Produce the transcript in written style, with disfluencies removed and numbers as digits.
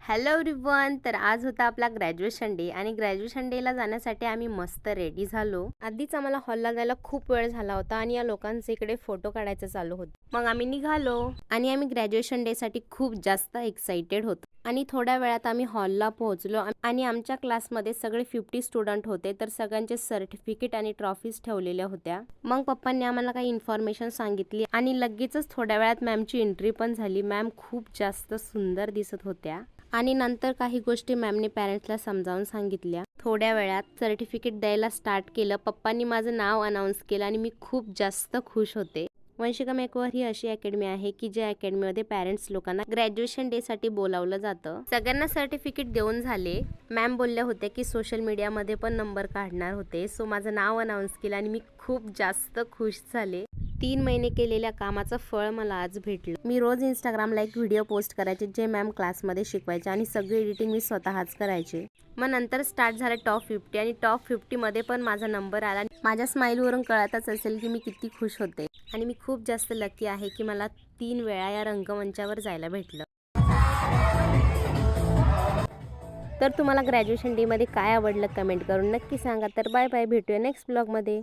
Hello everyone. तर आज होता आपला ग्रॅज्युएशन डे आणि ग्रॅज्युएशन डेला जाण्यासाठी आम्ही मस्त रेडी झालो. आधीच आम्हाला हॉलला जायला खूप वेळ झाला होता आणि या लोकांचे इकडे फोटो काढायचं चालू होतं. मग आम्ही निघालो आणि आम्ही ग्रॅज्युएशन डे साठी खूप जास्त एक्साइटेड होतो. आणि थोड्या वेळात आम्ही हॉलला पोहोचलो आणि आमच्या क्लासमध्ये सगळे 50 स्टुडंट होते. तर सगळ्यांचे सर्टिफिकेट आणि ट्रॉफीज ठेवलेल्या होत्या. मग पप्पांनी आम्हाला काही इन्फॉर्मेशन सांगितली आणि लगेचच थोड्या वेळात मॅमची एंट्री पण झाली. मॅम खूप जास्त सुंदर दिसत होत्या आणि नंतर काही गोष्टी मॅमने पॅरेंट्सला समजावून सांगितल्या. थोड्या वेळात सर्टिफिकेट द्यायला स्टार्ट केलं. पप्पांनी माझं नाव अनाऊन्स केलं आणि मी खूप जास्त खुश होते. वंशिका मेकओव्हर ही अशी अकॅडमी आहे की ज्या अकॅडमीमध्ये पॅरेंट्स लोकांना ग्रॅज्युएशन डे साठी बोलावलं जातं. सगळ्यांना सर्टिफिकेट देऊन झाले. मॅम बोलल्या होत्या की सोशल मीडियामध्ये पण नंबर काढणार होते. सो माझं नाव अनाऊन्स केलं आणि मी खूप जास्त खुश झाले. 3 महिने केलेल्या कामाचं फळ मला आज भेटलं. मी रोज इंस्टाग्रामला एक व्हिडिओ पोस्ट करायचे जे मॅम क्लासमध्ये शिकवायचे आणि सगळी एडिटिंग मी स्वतःच करायचे. मग नंतर स्टार्ट झालं टॉप 50 आणि टॉप 50 मध्ये पण माझा नंबर आला. माझ्या स्माइलवरून कळतच असेल की मी किती खुश होते आणि मी खूप जास्त लकी आहे की मला 3 वेळा या रंगमंचावर जायला भेटलं. तर तुम्हाला ग्रॅज्युएशन डे मध्ये काय आवडलं कमेंट करून नक्की सांगा. तर बाय बाय, भेटूया नेक्स्ट ब्लॉग मध्ये.